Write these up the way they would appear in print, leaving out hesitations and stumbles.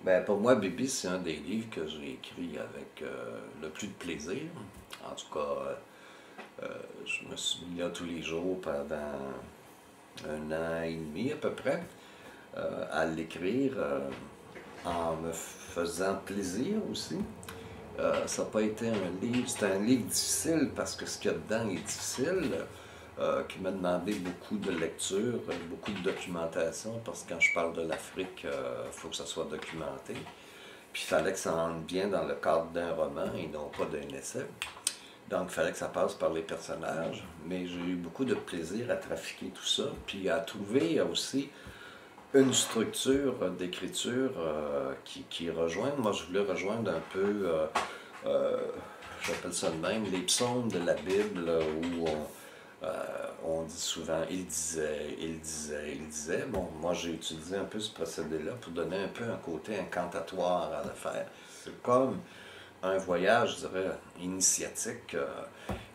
Ben, pour moi, Bibi, c'est un des livres que j'ai écrit avec le plus de plaisir. En tout cas, je me suis mis là tous les jours pendant un an et demi à peu près à l'écrire en me faisant plaisir aussi. Ça n'a pas été un livre, c'était un livre difficile parce que ce qu'il y a dedans est difficile, qui m'a demandé beaucoup de lecture, beaucoup de documentation, parce que quand je parle de l'Afrique, il faut que ça soit documenté. Puis il fallait que ça rentre bien dans le cadre d'un roman et non pas d'un essai. Donc il fallait que ça passe par les personnages, mais j'ai eu beaucoup de plaisir à trafiquer tout ça, puis à trouver aussi une structure d'écriture qui rejoint. Moi, je voulais rejoindre un peu, j'appelle ça de même, les psaumes de la Bible où on dit souvent il disait, il disait, il disait. Bon, moi, j'ai utilisé un peu ce procédé-là pour donner un peu un côté incantatoire à l'affaire. C'est comme un voyage, je dirais, initiatique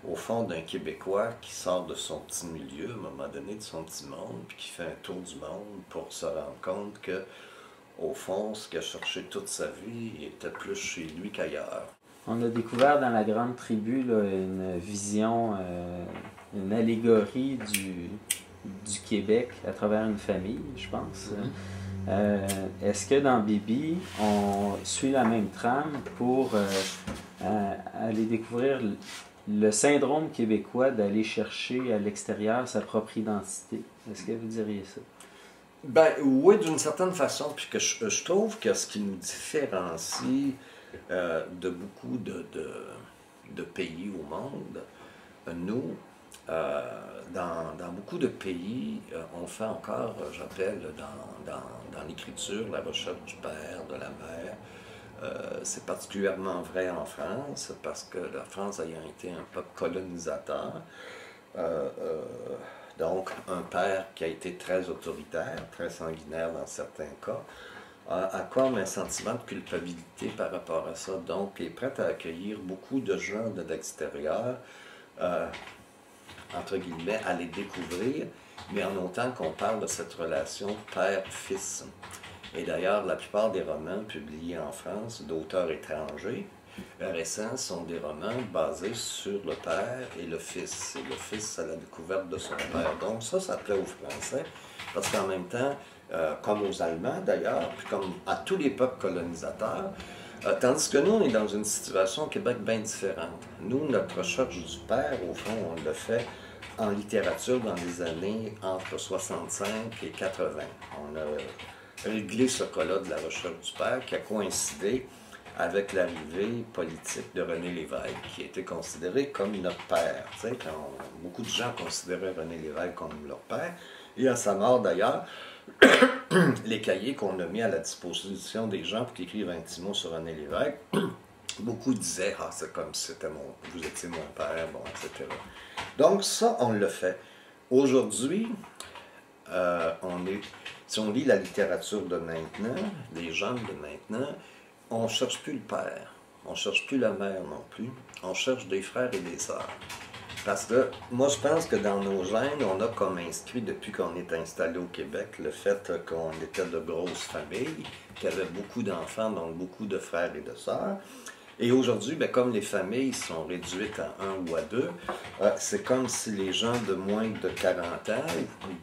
au fond d'un Québécois qui sort de son petit milieu, à un moment donné, de son petit monde, puis qui fait un tour du monde pour se rendre compte que, au fond, ce qu'il a cherché toute sa vie il était plus chez lui qu'ailleurs. On a découvert dans la Grande Tribu là, une vision, une allégorie du Québec à travers une famille, je pense. Est-ce que dans Bibi, on suit la même trame pour aller découvrir le syndrome québécois d'aller chercher à l'extérieur sa propre identité? Est-ce que vous diriez ça? Ben oui, d'une certaine façon, puis que je trouve que ce qui nous différencie de beaucoup de pays au monde, nous, dans beaucoup de pays, on fait encore, j'appelle, dans l'écriture, la recherche du père, de la mère. C'est particulièrement vrai en France, parce que la France ayant été un peuple colonisateur, donc un père qui a été très autoritaire, très sanguinaire dans certains cas, a comme un sentiment de culpabilité par rapport à ça, donc est prêt à accueillir beaucoup de gens de l'extérieur, entre guillemets, à les découvrir, mais en autant qu'on parle de cette relation père-fils. Et d'ailleurs, la plupart des romans publiés en France d'auteurs étrangers récents sont des romans basés sur le père et le fils. Et le fils à la découverte de son père. Donc ça plaît aux Français, parce qu'en même temps, comme aux Allemands d'ailleurs, puis comme à tous les peuples colonisateurs, tandis que nous, on est dans une situation au Québec bien différente. Nous, notre recherche du père, au fond, on l'a fait en littérature dans les années entre 65 et 80. On a réglé ce cas-là de la recherche du père qui a coïncidé avec l'arrivée politique de René Lévesque, qui était considéré comme notre père. Tu sais, beaucoup de gens considéraient René Lévesque comme leur père. Et à sa mort d'ailleurs, les cahiers qu'on a mis à la disposition des gens pour qu'ils écrivent un petit mot sur René Lévesque, beaucoup disaient « Ah, c'est comme si vous étiez mon père, bon, etc. » Donc ça, on l'a fait. Aujourd'hui, si on lit la littérature de maintenant, les jeunes de maintenant, on ne cherche plus le père, on ne cherche plus la mère non plus, on cherche des frères et des sœurs. Parce que moi, je pense que dans nos gènes, on a comme inscrit, depuis qu'on est installé au Québec, le fait qu'on était de grosses familles, qu'il y avait beaucoup d'enfants, donc beaucoup de frères et de sœurs. Et aujourd'hui, ben, comme les familles sont réduites à 1 ou à 2, c'est comme si les gens de moins de 40 ans, ou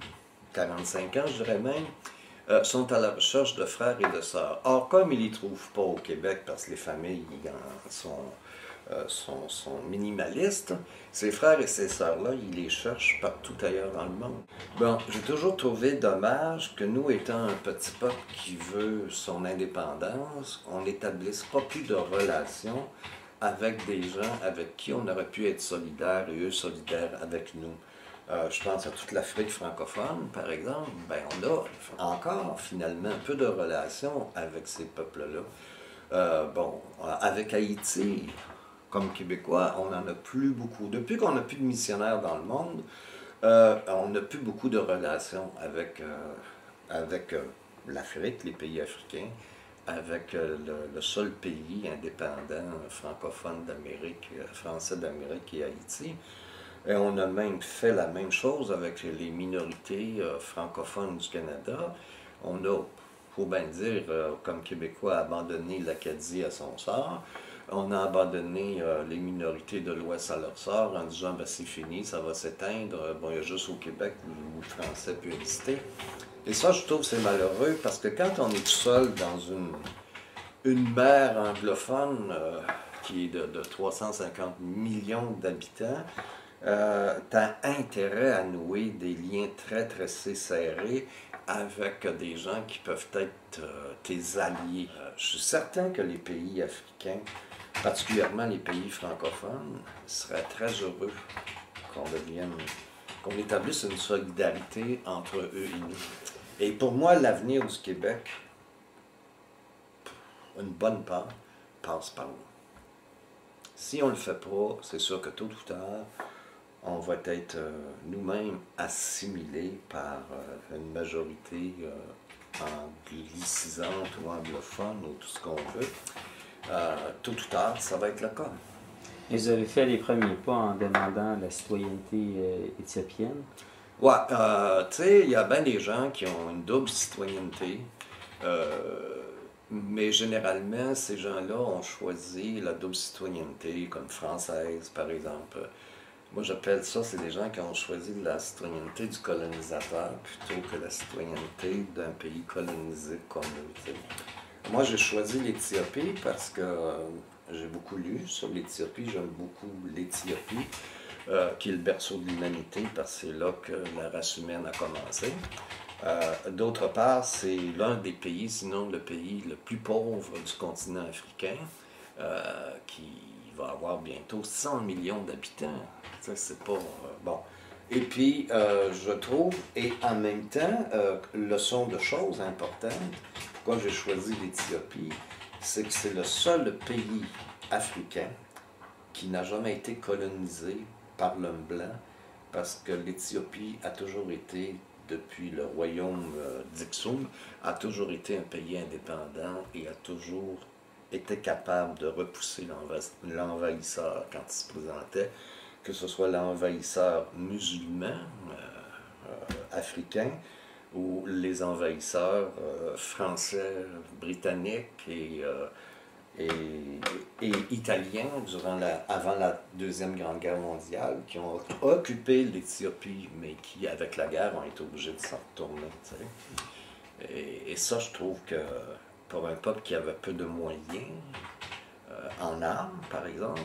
45 ans, je dirais même, sont à la recherche de frères et de sœurs. Or, comme ils ne les trouvent pas au Québec, parce que les familles sont minimalistes, ces frères et ces sœurs-là, ils les cherchent partout ailleurs dans le monde. Bon, j'ai toujours trouvé dommage que nous, étant un petit peuple qui veut son indépendance, on n'établisse pas plus de relations avec des gens avec qui on aurait pu être solidaires et eux solidaires avec nous. Je pense à toute l'Afrique francophone, par exemple. Ben, on a encore, finalement, un peu de relations avec ces peuples-là. Bon, avec Haïti, comme Québécois, on n'en a plus beaucoup. Depuis qu'on n'a plus de missionnaires dans le monde, on n'a plus beaucoup de relations avec l'Afrique, les pays africains, avec le seul pays indépendant francophone d'Amérique, français d'Amérique qui est Haïti. Et on a même fait la même chose avec les minorités francophones du Canada. On a faut bien dire, comme Québécois, abandonné l'Acadie à son sort. On a abandonné les minorités de l'Ouest à leur sort en disant ben, c'est fini, ça va s'éteindre. Bon, il y a juste au Québec où le français peut exister. Et ça, je trouve, c'est malheureux parce que quand on est tout seul dans une mer anglophone qui est de 350 millions d'habitants, tu as intérêt à nouer des liens très, très serrés avec des gens qui peuvent être tes alliés. Je suis certain que les pays africains, particulièrement les pays francophones, seraient très heureux qu'on établisse une solidarité entre eux et nous. Et pour moi, l'avenir du Québec, une bonne part, passe par là. Si on ne le fait pas, c'est sûr que tôt ou tard, on va être nous-mêmes assimilés par une majorité anglicisante ou anglophone ou tout ce qu'on veut. Tôt ou tard, ça va être le cas. Et vous avez fait les premiers pas en demandant la citoyenneté éthiopienne? Ouais, tu sais, il y a bien des gens qui ont une double citoyenneté, mais généralement, ces gens-là ont choisi la double citoyenneté comme française, par exemple. Moi, j'appelle ça, c'est des gens qui ont choisi la citoyenneté du colonisateur plutôt que la citoyenneté d'un pays colonisé comme eux. Moi, j'ai choisi l'Éthiopie parce que j'ai beaucoup lu sur l'Éthiopie. J'aime beaucoup l'Éthiopie, qui est le berceau de l'humanité, parce que c'est là que la race humaine a commencé. D'autre part, c'est l'un des pays, sinon le pays le plus pauvre du continent africain, qui va avoir bientôt 100 millions d'habitants. Ça, c'est pas bon. Et puis, je trouve, et en même temps, leçon de choses importantes, pourquoi j'ai choisi l'Éthiopie, c'est que c'est le seul pays africain qui n'a jamais été colonisé par l'homme blanc, parce que l'Éthiopie a toujours été, depuis le royaume d'Ixum, a toujours été un pays indépendant et a toujours été capable de repousser l'envahisseur quand il se présentait, que ce soit l'envahisseur musulman, africain, ou les envahisseurs français, britanniques et italiens avant la Deuxième Grande Guerre mondiale, qui ont occupé l'Éthiopie, mais qui, avec la guerre, ont été obligés de s'en retourner. Et ça, je trouve que pour un peuple qui avait peu de moyens, en armes, par exemple,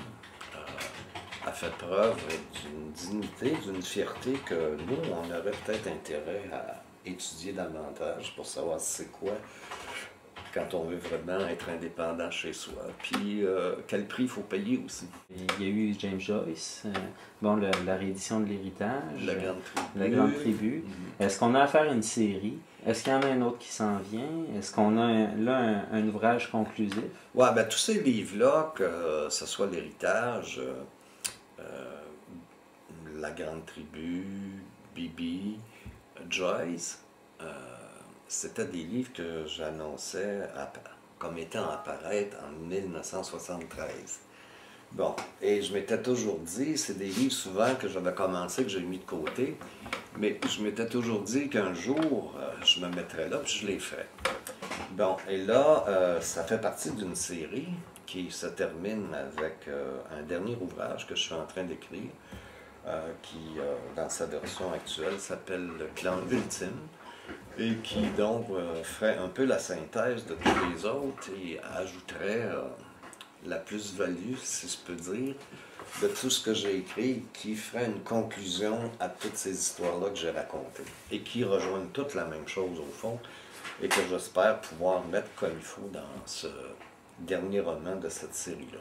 a fait preuve d'une dignité, d'une fierté que nous, on aurait peut-être intérêt à étudier davantage pour savoir c'est quoi quand on veut vraiment être indépendant chez soi. Puis quel prix il faut payer aussi. Il y a eu James Joyce, bon, la réédition de l'Héritage, La Grande Tribu. La Grande Tribu. Est-ce qu'on a à faire une série? Est-ce qu'il y en a un autre qui s'en vient? Est-ce qu'on a là un ouvrage conclusif? Oui, ben tous ces livres-là, que ce soit l'Héritage, La Grande Tribu, Bibi, Joyce, c'était des livres que j'annonçais comme étant à apparaître en 1973. Bon, et je m'étais toujours dit, c'est des livres souvent que j'avais commencé, que j'ai mis de côté, mais je m'étais toujours dit qu'un jour, je me mettrais là, puis je l'ai fait. Bon, et là, ça fait partie d'une série qui se termine avec un dernier ouvrage que je suis en train d'écrire, qui, dans sa version actuelle, s'appelle Le Clan Ultime, et qui donc ferait un peu la synthèse de tous les autres et ajouterait la plus-value, si je peux dire, de tout ce que j'ai écrit, qui ferait une conclusion à toutes ces histoires-là que j'ai racontées, et qui rejoignent toutes la même chose au fond, et que j'espère pouvoir mettre comme il faut dans ce dernier roman de cette série-là.